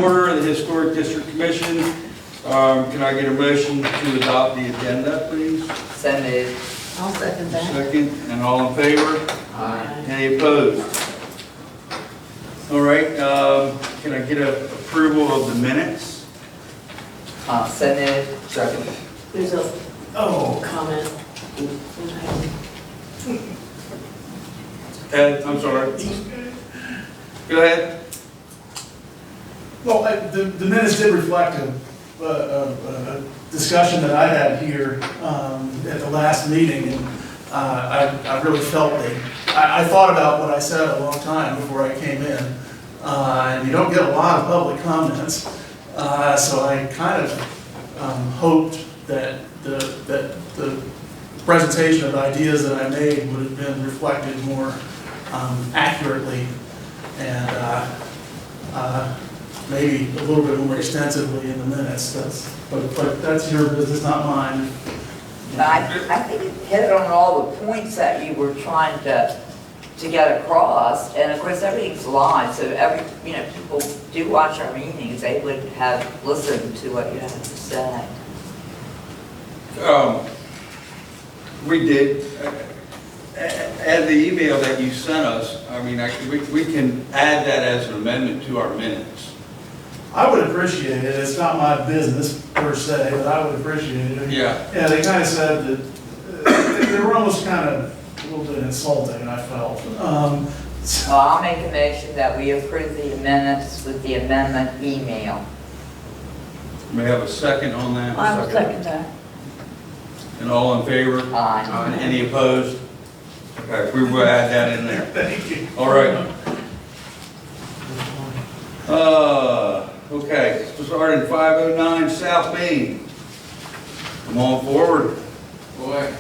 Order of the Historic District Commission. Can I get a motion to adopt the agenda, please? So moved. I'll second that. Second, and all in favor? Aye. Any opposed? All right, can I get a approval of the minutes? So moved. Second. There's a comment. Ed, I'm sorry. Go ahead. Well, the minutes did reflect a discussion that I had here at the last meeting, and I really felt I thought about what I said a long time before I came in, and you don't get a lot of public comments, so I kind of hoped that the presentation of ideas that I made would have been reflected more accurately and maybe a little bit more extensively in the minutes. But that's your business, not mine. I think it hit on all the points that you were trying to get across, and of course, everything's live, so people do watch our meetings, they would have listened to what you had to say. We did, add the email that you sent us, I mean, we can add that as an amendment to our minutes. I would appreciate it. It's not my business per se, but I would appreciate it. Yeah. Yeah, they kind of said that they were almost kind of a little bit insulting, I felt. Well, I'll make a motion that we approve the minutes with the amendment email. May I have a second on that? I will second that. And all in favor? Aye. Any opposed? Okay, we will add that in there. Thank you. All right. Okay, so starting 509 South Main. Come on forward. Boy,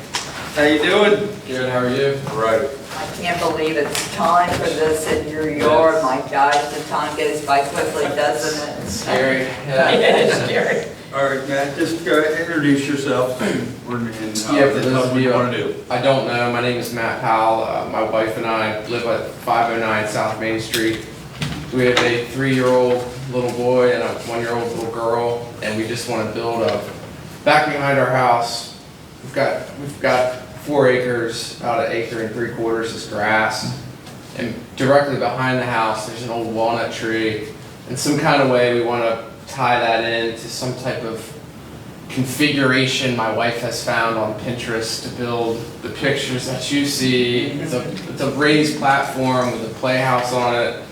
How you doing? good, how are you? All right. I can't believe it's time for this in your yard, my guys, the time goes by quickly, doesn't it? Scary. It's scary. All right, Matt, just introduce yourself. Yeah, for those of what you you- want to do. I don't know, my name is Matt Powell. My wife and I live at 509 South Main Street. We have a 3-year-old little boy and a 1-year-old little girl, and we just want to build back behind our house. We've got 4 acres, about 1 3/4 acres is grass. And directly behind the house, there's an old walnut tree. In some kind of way, we want to tie that into some type of configuration my wife has found on Pinterest to build the pictures that you see. It's a raised platform with a playhouse on it,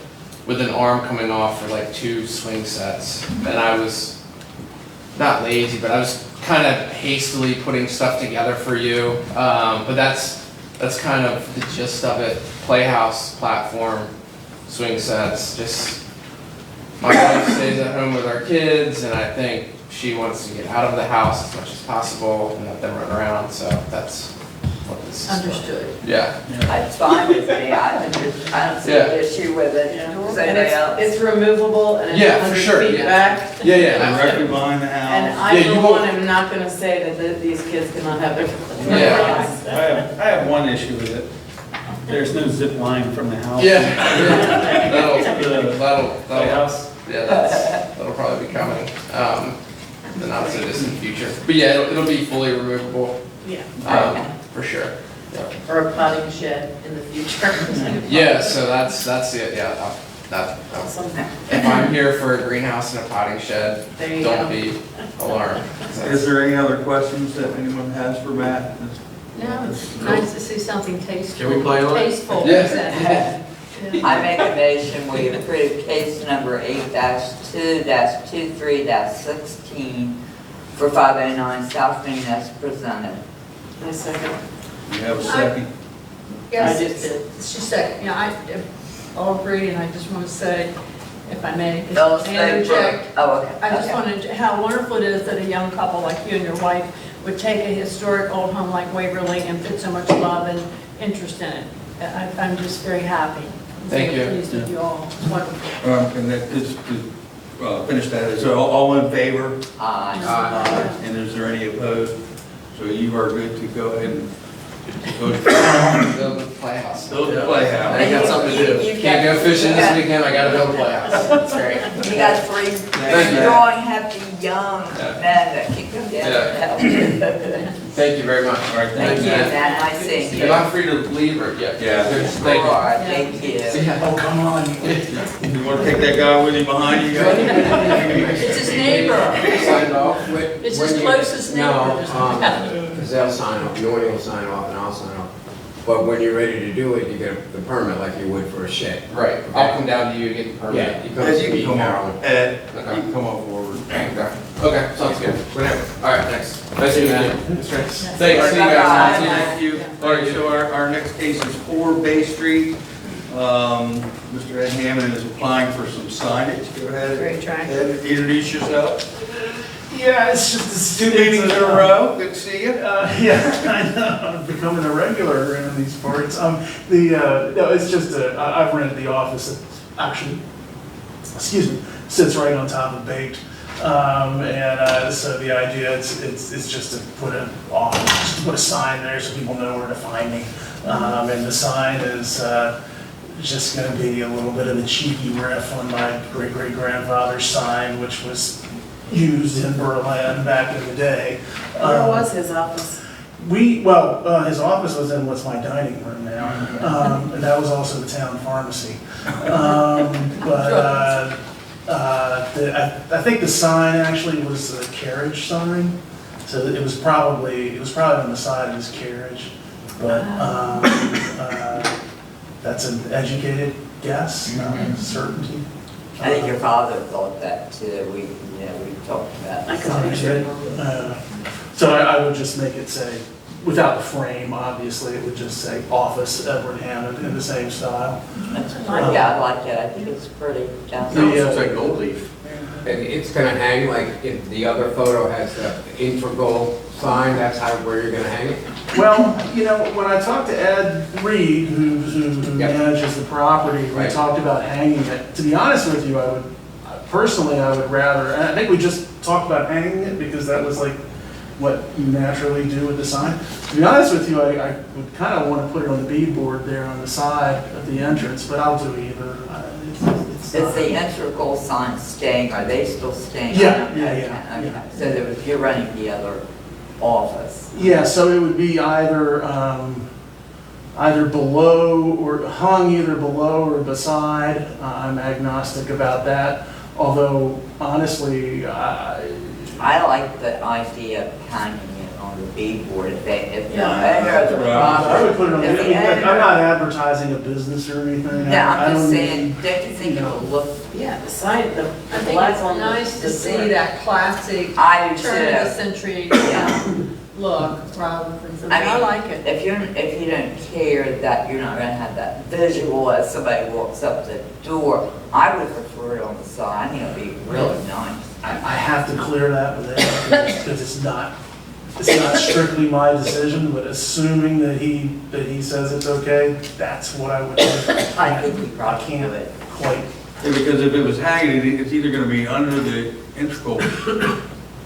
with an arm coming off for like 2 swing sets. And I was not lazy, but I was kind of hastily putting stuff together for you. But that's kind of the gist of it. Playhouse, platform, swing sets. Just my wife stays at home with our kids, and I think she wants to get out of the house as much as possible and let them run around. So that's what this is for. Understood. Yeah. That's fine with me, I don't see an issue with it. Does And anybody else? it's removable and it's Yeah, for 100 sure, feet yeah. back. Yeah. Directly behind the And house. I, Yeah, you for won't- one, am not gonna say that these kids cannot have their. Yeah. I have one issue with it. There's no zip line from the house. Yeah. To the That'll house. yeah, that'll probably be coming in the not so distant future. But yeah, it'll be fully removable Yeah, for sure. Yeah. or a potting shed in the future. Yeah, so that's it. Yeah, that Awesome. if I'm here for a greenhouse and a potting shed, There you don't go. be alarmed. Is there any other questions that anyone has for Matt? No, it's nice to see something tasteful. Can we play on it? Tasteful. Yeah. Yeah. I make a motion, we approve case number 8-2-23-16 for 509 South Main as presented. I second. You have a second? Yes, I it's just second. Yeah, I all agree, and I just want to say, if I may, Phyllis interject. Oh, okay. I just Okay. wanted, how wonderful it is that a young couple like you and your wife would take a historic old home like Waverly and put so much love and interest in it. I'm just very happy. I'm Thank very you. pleased with you all. It's wonderful. And that, just to finish that, is all in favor? Aye. And is there any opposed? So you are good to go ahead and Go to Build a playhouse. Build the playhouse. I got something to do. You've Can't got- go fishing you've this got- weekend, I gotta build a playhouse. That's great. You got three Thank you. strong, happy, young men that can come down and help. Thank you very much. All right, Thank you, man. man, nice seeing you. Am I free to leave or, yeah? Yeah. Thank you. Alright, thank you. See ya. Oh, come on. You wanna take that guy with you behind you guys? It's his neighbor. Signed off with. It's his closest neighbor. No, because they'll sign off, Nordy will sign off and I'll sign off. But when you're ready to do it, you get the permit like you would for a shed. Right, I'll come down to you, get the Yeah, permit. you come Ed, to you me, can come Carolyn. on. Ed, you can come on forward. Okay, sounds good. Whatever. All right, thanks. Nice to meet you. Thanks, see you guys. Bye-bye. Thank you. All right, so our next case is 4 Bay Street. Mr. Ed Hammond is applying for some signage. Go ahead. Great try. Ed, introduce yourself. Yeah, it's just a 2 meetings in a row. Good to see you. Yeah, I know, I'm becoming a regular around these parts. No, it's just, I've rented the office that actually, excuse me, sits right on top of Baked. So the idea, it's just to put an office, just to put a sign there so people know where to find me. And the sign is, just gonna be a little bit of a cheeky riff on my great-great-grandfather's sign, which was used in Berlin back in the day. Where was his office? His office was in what's my dining room now, and that was also the town pharmacy. I think the sign actually was a carriage sign, so it was probably on the side of his carriage, but that's an educated guess, not a certainty. I think your father thought that too, we talked about I the can sign. picture it. So I would just make it say, without the frame, obviously, it would just say Office Edward Hammond in the same style. Yeah, I like it, I think it's pretty down The, Looks like gold leaf. And it's gonna hang like if the other photo has the integral sign, that's where you're gonna hang it? Well, when I talked to Ed Reed, who Yep. manages the property, we Right. talked about hanging it. To be honest with you, I would rather, and I think we just talked about hanging it because that was like what you naturally do with the sign. To be honest with you, I would kind of want to put it on the beadboard there on the side of the entrance, but I'll do either. It's Is not- the integral sign staying, are they still staying? Yeah, Okay, yeah. okay. So you're running the other office? Yeah, so it would be either below or hung either below or beside. I'm agnostic about that. Although honestly, I like the idea of hanging it on the beadboard if the Yeah. owner of the Right. I would put it on. If the I'm owner- not advertising a business or anything. No, I I'm just don't saying, need- don't you think it'll look, Yeah, the side, the I think black it's on the. nice to the see door. that classic I do turn of the too. century Yeah. look rather than something, I I mean, like it. If you don't care that you're not gonna have that visual as somebody walks up the door, I would prefer it on the side, I think it'd be really nice. I have to clear that with Ed because it's not strictly my decision, but assuming that he says it's okay, that's what I would do. I think we I probably do can't it. quite. Yeah, because if it was hanging, it's either gonna be under the integral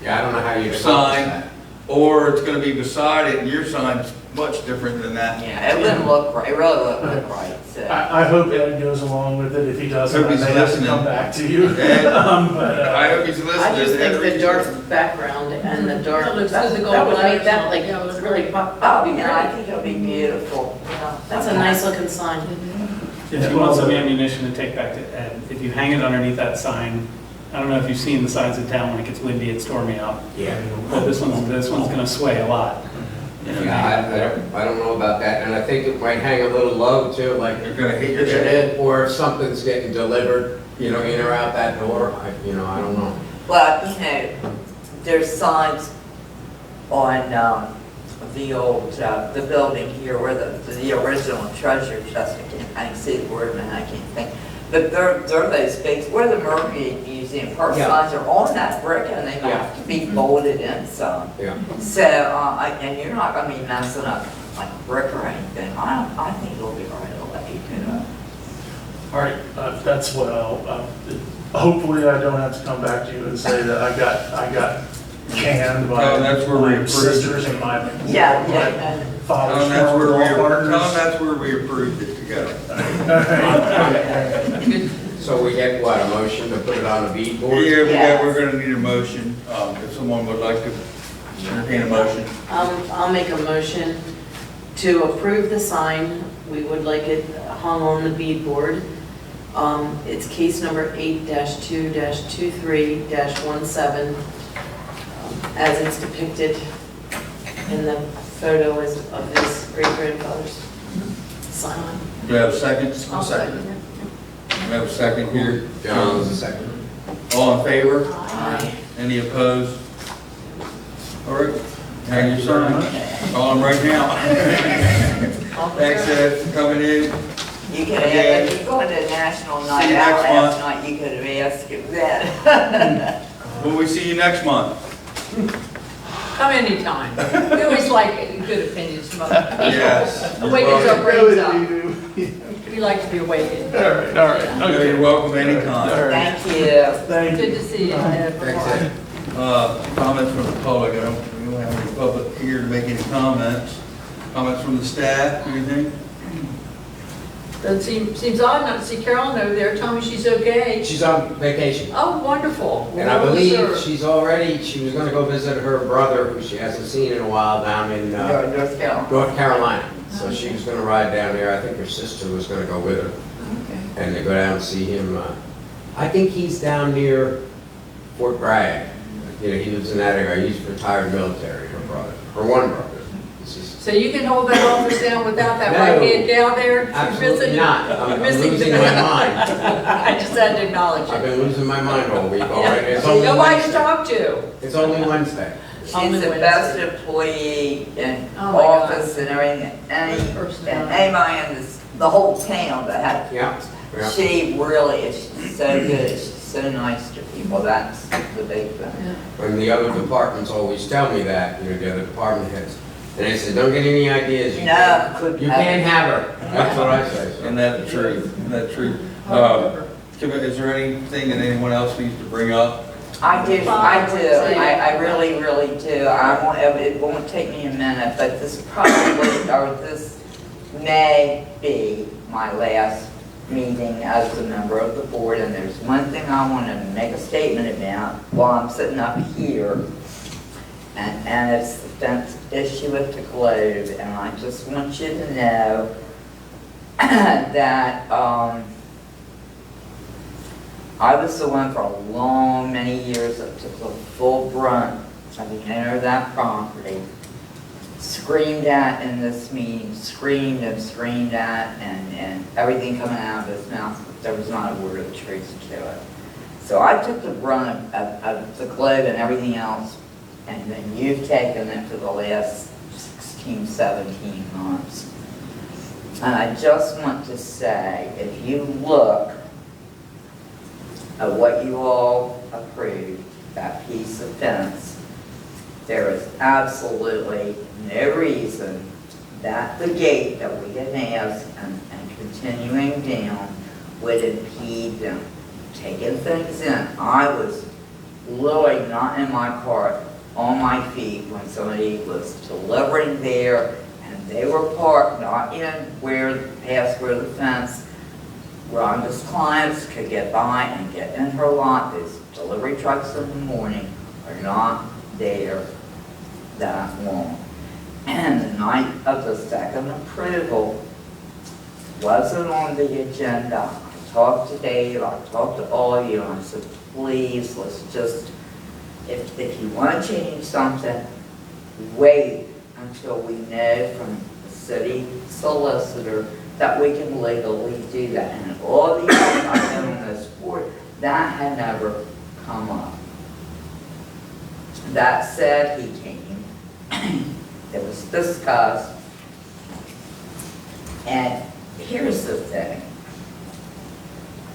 Yeah, I don't know how you. sign, or it's gonna be beside it, and your sign's much different than that. Yeah, it wouldn't look right, it really wouldn't look right, so. I hope Ed goes along with it. If he doesn't, Hope I he's may have to listening. come back to you. Ed, But, I hope he's listening. I just think the Every- dark background and the dark, It looks that good, the that gold would make that letters, like, yeah, it looks really great. pop. Oh, yeah, I think it'll be beautiful. That's a nice looking sign. If you want some ammunition to take back to Ed, if you hang it underneath that sign, I don't know if you've seen the signs in town when it gets windy and stormy out, Yeah. but this one's gonna sway a lot. Yeah, I don't know about that, and I think it might hang a little low too, like You're gonna hit your push it head. in, or if something's getting delivered, in or out that door, I don't know. Well, there's signs on the old, the building here where the original treasure chest, I can see the word and I can't think. But they're those big, where the Mermaid Museum, her Yeah. signs are on that brick and they Yeah. have to be bolted in some. Yeah. So, and you're not gonna be messing up like brick or anything. I think it'll be all right, I'll let you do it. all right, that's what hopefully I don't have to come back to you and say that I got canned by No, that's where we my approved. sisters and my. Yeah, yeah. father Tell them that's strong where we, law partners. tell them that's where we approved it to go. So we get what, a motion to put it on the bead board? Yeah, we're gonna need a motion, if someone would like to entertain a motion. I'll make a motion to approve the sign. We would like it hung on the bead board. It's case number 8-2-23-17, as it's depicted in the photo of his great-grandfather's sign. Do you have a second? I'll second it. We have a second here. John's the second. All in favor? Aye. Any opposed? All right, hang your sign. Call them right now. Thanks, Ed, for coming in. You could have, if you go to National See Night you Out next last month. night, you could have asked him that. Will we see you next month? Come anytime. We always like good opinions from other people. Yes. Awakens our brains up. Really do. We like to be awakened. All right, all right. No, you're welcome anytime. Thank you. Thank Good you. to see you, Ed. Thanks, Ed. Comments from the public, we don't have any public here to make any comments. Comments from the staff, anything? Seems odd not to see Carolyn over there. Tell me she's okay. She's on vacation. Oh, wonderful. And I Well believe deserved. she was gonna go visit her brother, who she hasn't seen in a while, down in North Carolina. North Carolina. So she was gonna ride down there. I think her sister was gonna go with her. Okay. And they go down and see him. I think he's down near Fort Bragg. You know, he lives in that area. He's retired military, her brother, her one brother. This is- So you can hold that office down without that No. right hand down there? You're Absolutely missing- not. you're I'm missing- losing my mind. I just had to acknowledge I've it. been losing my mind all week already. It's Yeah. only Nobody to Wednesday. talk to. It's only Wednesday. She's the best employee in Oh my God. office and everything, and Personality. anybody in this, the whole town that had, Yeah, yeah. she really is so good, she's so nice to people, that's the big thing. And the other departments always tell me that, you know, the other department heads. And I said, don't get any ideas. You No, can't- couldn't You have can't it. have her. That's what I say. so. And that's the truth, that's true. Oh, Is there anything that anyone else needs to bring up? I do, I really, really do. I won't, it won't take me a minute, but this probably, or this may be my last meeting as a member of the board, and there's one thing I want to make a statement about while I'm sitting up here, and it's the fence issue at the Globe, and I just want you to know that, I was the one for a long, many years that took the full brunt of the owner of that property. Screamed at in this meeting, screamed at, and everything coming out of his mouth, there was not a word of truth to it. So I took the brunt of the Globe and everything else, and then you've taken it for the last 16, 17 months. And I just want to say, if you look at what you all approved, that piece of fence, there is absolutely no reason that the gate that we had asked and continuing down would impede them taking things in. I was literally not in my car, on my feet when somebody was delivering there, and they were parked not in past where the fence, Rhonda's clients could get by and get in her lot. Those delivery trucks in the morning are not there that long. And the night of the second approval wasn't on the agenda. I talked to Dave, I talked to all of you, and I said, please, let's just, if you want to change something, wait until we know from the city solicitor that we can legally do that. And all the years I've been on this board, that had never come up. That said, he came, it was discussed, and here's the thing,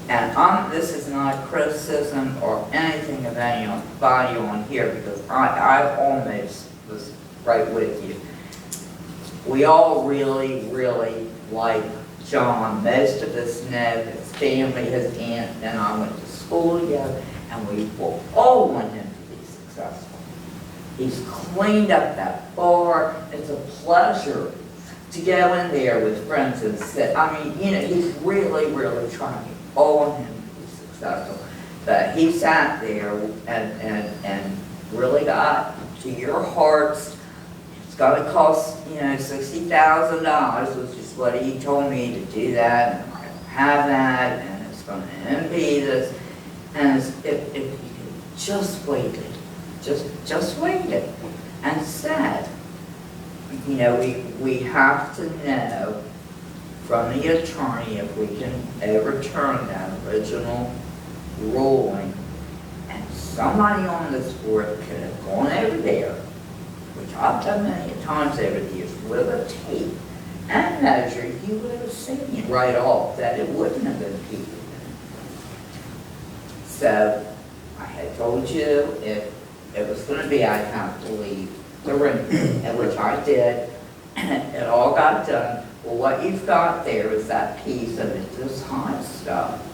and this is not a criticism or anything of anybody on here, because I almost was right with you. We all really, really like John. Most of us know his family, his aunt, and I went to school together, and we will all want him to be successful. He's cleaned up that bar. It's a pleasure to go in there with friends and sit, I mean, you know, he's really, really trying, all of him to be successful. But he sat there and really got to your hearts. It's gonna cost, you know, $60,000, which is what he told me to do that, and I'm gonna have that, and it's gonna impede us. And if you could just waited, just waited and said, you know, we have to know from the attorney if we can overturn that original ruling. And somebody on this board could have gone over there, which I've done many times over the years, with a tape and measured, you would have seen right off that it wouldn't have been impeded. So I had told you if it was going to be, I'd have to leave the room, and which I did. It all got done. Well, what you've got there is that piece of it, this hot stuff.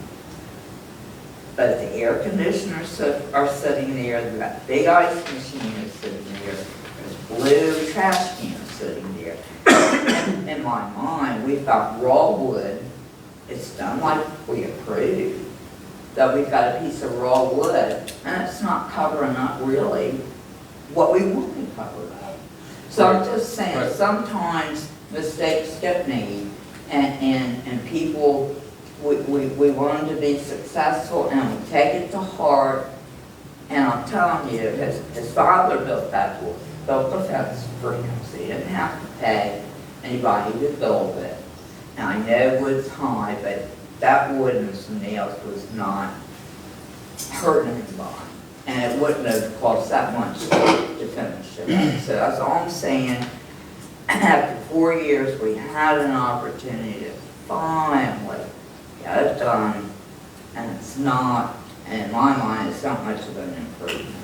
But the air conditioners are sitting there, that big ice machine is sitting there, there's blue trash cans sitting there. In my mind, we've got raw wood, it's done like we approved, that we've got a piece of raw wood, and it's not covering up really what we want to cover up. So I'm just saying, Right. sometimes mistakes get made, and people, we want them to be successful, and we take it to heart. And I'm telling you, his father built the fence for him, so he didn't have to pay anybody to build it. Now, I know wood's high, but that wood and some nails was not hurting anybody. And it wouldn't have cost that much to finish it. So that's all I'm saying. After 4 years, we had an opportunity to finally get it done. And it's not, in my mind, it's not much of an improvement.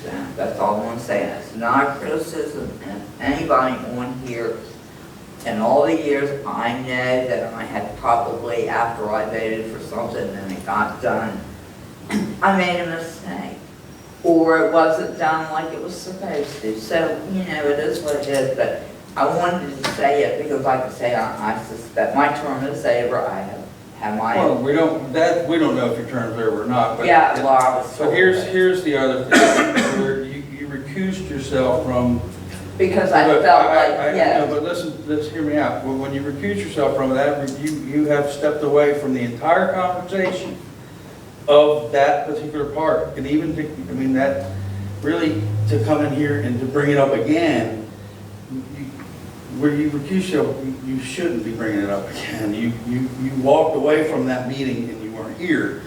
So that's all I'm saying. It's not a criticism of anybody on here. In all the years, I know that I had probably, after I voted for something and it got done, I made a mistake. Or it wasn't done like it was supposed to. So, you know, it is what it is. But I wanted to say it because, like I say, I suspect my term is over. I have my... Well, we don't know if your term's over or not, but. Yeah, well, I was So told here's the other thing, where you recused yourself from. because I Look, felt like, I yeah. know, but listen, let's hear me out. When you recuse yourself from that, you have stepped away from the entire conversation of that particular part. And even, I mean, that, really, to come in here and to bring it up again, where you recuse yourself, you shouldn't be bringing it up again. You walked away from that meeting and you weren't here.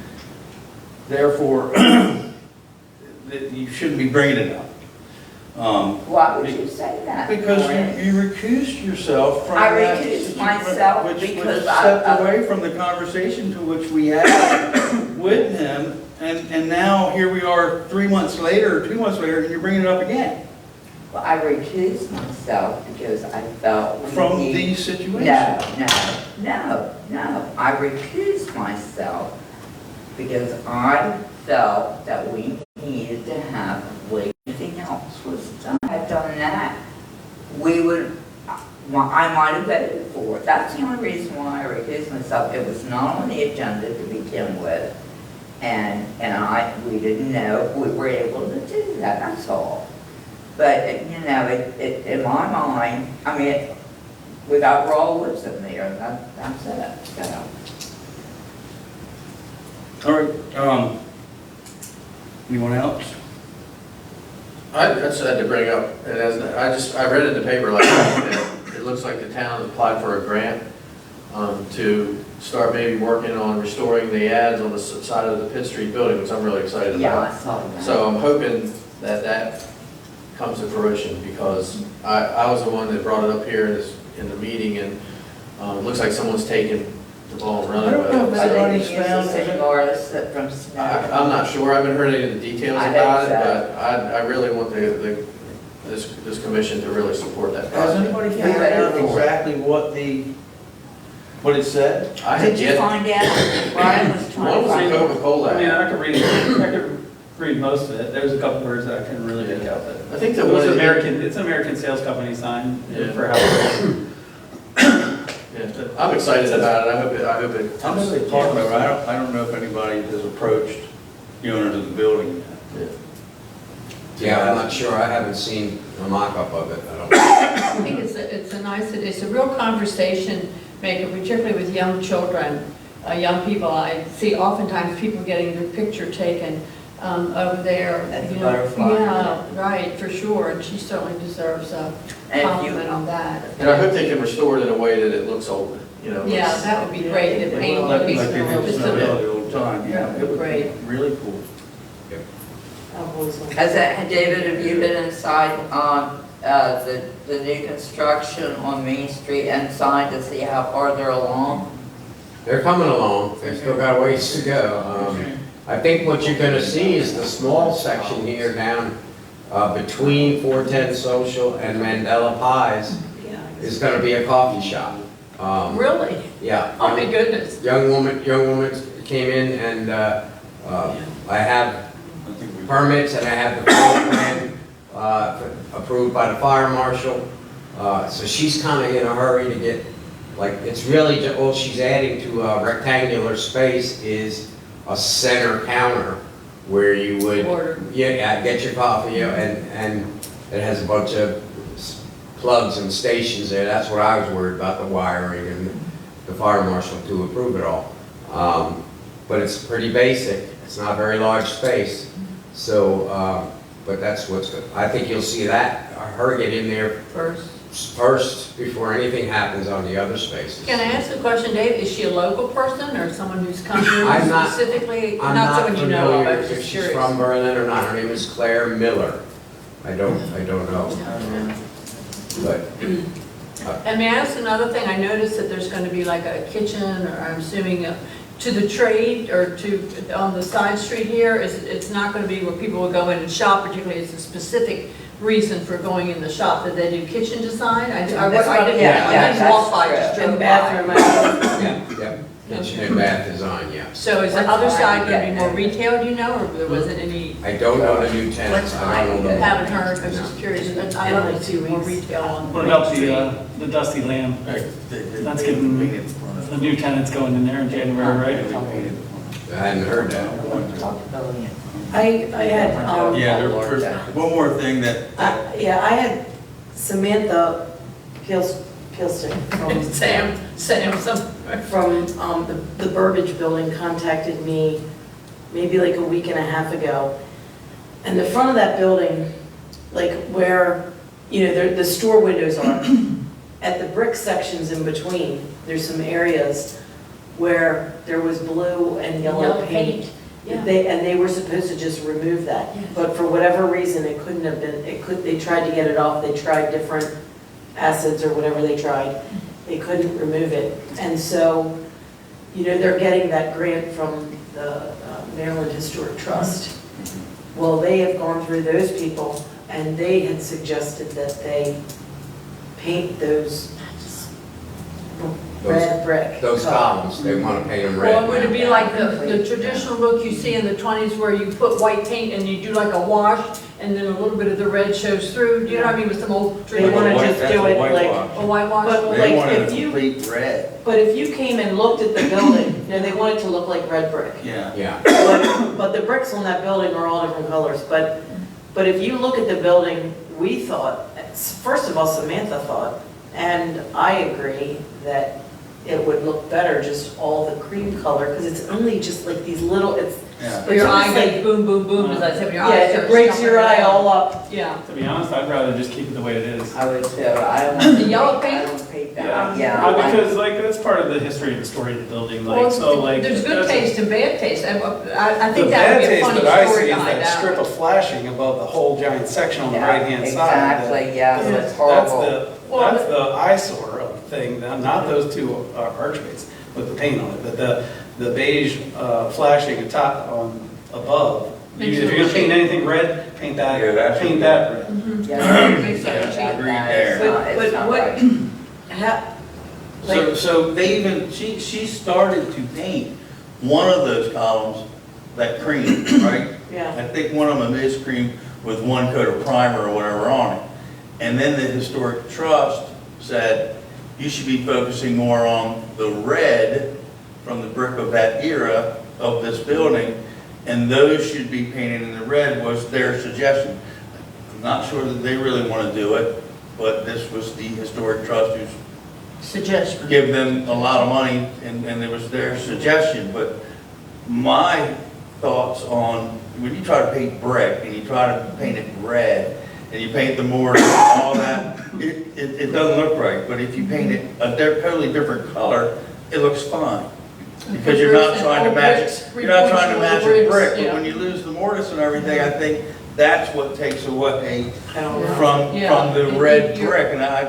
Therefore, that you shouldn't be bringing it up. Why would you say that? Because Maureen? you recused yourself from I that recused situ- myself which because stepped away from the conversation to which we had with him, and now here we are 3 months later, or 2 months later, and you're bringing it up again Well, I recused myself because I felt we from need- these situations. No. I recused myself because I felt that we needed to have, everything else was done. Had done that, we would, I might have voted for it. That's the only reason why I recused myself. It was not on the agenda to begin with. And we didn't know if we were able to do that, that's all. But, you know, in my mind, I mean, we got raw woods in there, that's it, so. All right, anyone else? I just had to bring up, and I read in the paper last night that it looks like the town has applied for a grant to start maybe working on restoring the ads on the side of the Pitt Street building, which I'm really excited Yeah, I about. saw that. So I'm hoping that comes to fruition, because I was the one that brought it up here in the meeting, and it looks like someone's taken the ball and running with I don't it. know. I think Everybody's he used the found- same artist that from Snow. I'm not sure, I haven't heard any of the details I about it, think so. but I really want this commission to really support that Has project. anybody Yeah, figured out I know. exactly what it said? I Did had you yet, find out? Brian was trying one to was find a out. Coca-Cola. I mean, I could read most of it. There's a couple words that I couldn't really make out, but I think the it was one that- it's an American sales company sign Yeah. for housing. Yeah, I'm excited about it, I hope it. I know they talked about it, I don't know if anybody has approached the owners of the building yet. Yeah, I'm not sure, I haven't seen a mock-up of it, I don't. I think it's a nice, it's a real conversation maker, particularly with young children, young people. I see oftentimes people getting their picture taken over there. At the you know. butterfly. Yeah, right, for sure, and she certainly deserves a And if you- compliment on that. And I hope they can restore it in a way that it looks old, you know. Yeah, that would be great, the paint Like would be like they did just Snow Hill a the old time, yeah, it would Great. be really cool. I've always wanted- David, have you been inside on the new construction on Main Street inside to see how far they're along? They're coming along, they still got a ways to go. I think what you're gonna see is the small section here down between 410 Social and Mandela Pies Yeah. is gonna be a coffee shop. Really? Yeah. Oh my goodness. Young woman came in and I have I think we- permits and I have the floor plan approved by the fire marshal. So she's kind of in a hurry to get, like, it's really, all she's adding to a rectangular space is a center counter where you would, Order. yeah, get your coffee, you know, and it has a bunch of plugs and stations there. That's what I was worried about, the wiring and the fire marshal to approve it all. But it's pretty basic. It's not a very large space. So, but that's what's good. I think you'll see that, her get in there first before anything happens on the other spaces. Can I ask a question, Dave? Is she a local person or someone who's come here I'm not- specifically? I'm Not not someone you know of, I familiar was if just she's curious. from Berlin or not. Her name is Claire Miller. I don't know. But, And may I ask another thing? I noticed that there's going to be like a kitchen, or I'm assuming to the trade, or to, on the side street here. It's not going to be where people will go in and shop, particularly it's a specific reason for going in the shop. Did they do kitchen design? I didn't walk by, just true. drove And by. bathroom, yeah, kitchen and bath design, yeah. So is the What's other mine? side going to be Yeah. more retail, do you know, or there wasn't any? I don't know the new tenants. What's I don't know mine? the- Haven't heard, I was just curious. I love to see more retail on What Main about Street. the Dusty Lamb? That's They getting- painted the front of The it. new tenants going in there in January, right? They painted the I hadn't heard that. I had, Yeah, there's one more thing that, I had Samantha Pilston from Sam, some, the Burbage Building contacted me maybe like a week and a half ago. And the front of that building, like where, the store windows are, at the brick sections in between, there's some areas where there was blue and yellow paint. Yeah. They were supposed to just remove that, Yes. but for whatever reason, it couldn't have been, they tried to get it off, they tried different acids or whatever they tried, they couldn't remove it. And so, they're getting that grant from the Maryland Historic Trust. Well, they have gone through those people, and they had suggested that they paint those red brick. Those columns, they want to paint them red. Well, would it be like the traditional look you see in the 20s where you put white paint and you do like a wash and then a little bit of the red shows through? Do you know what I mean, with some old They wanna traditional, just do it like- a whitewash? But look? like they wanted if a you- complete red, But if you came and looked at the building, they want it to look like red brick. yeah. Yeah, But the bricks on that building are all different colors. But if you look at the building, we thought, first of all, Samantha thought, and I agree, that it would look better, just all the cream color, because it's only just like these little, Yeah. Your eye almost goes like- boom, boom, boom, as I said, when your yeah, eye it starts breaks your jumping eye around. all up. Yeah. To be honest, I'd rather just keep it the way it is. I would too, I don't want. The yellow paint? I don't paint that, yeah. Because like, that's part of the history and the story of the building, Well, like, so like. there's good that's- taste and bad taste. I The think that bad would be a taste funny that I story see is behind that strip that. of flashing above the whole giant section on the Yeah, right-hand side. that- exactly, yes, it's That's horrible. that's the eyesore of the thing, not those two archways with the paint on it, but the beige flashing atop on above. Makes If it you're gonna paint cheap. anything red, paint that, Yeah, that's paint what- that red. Yeah, Makes it yeah, cheap. Green that there. is not- But it's not what- right. So they even, she started to paint one of those columns, that cream, right? Yeah. I think one of them is cream with one coat of primer or whatever on it. And then the Historic Trust said, you should be focusing more on the red from the brick of that era of this building, and those should be painted in the red was their suggestion. I'm not sure that they really want to do it, but this was the historic trust who's Suggestion. give them a lot of money, and it was their suggestion, but my thoughts on, when you try to paint brick, and you try to paint it red, and you paint the mortar and all that, it doesn't look right, but if you paint it a totally different color, it looks fine. Because you're not trying to match, you're not trying to match a brick, but when you lose the mortise and everything, I think that's what takes away from the red brick, and I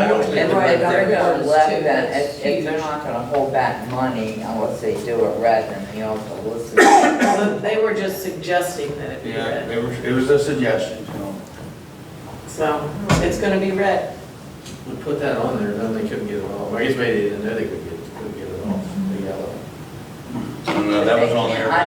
don't think And the right, red they're brick. gonna goes let too, them, that's if they're huge. not gonna hold back money unless they do it red, then they also listen. Well, they were just suggesting that it be Yeah, red. it was a suggestion, so. So it's gonna be red. We put that on there, then they couldn't get it off. I guess maybe they didn't know they couldn't get it off, the yellow. I don't know, that was on there.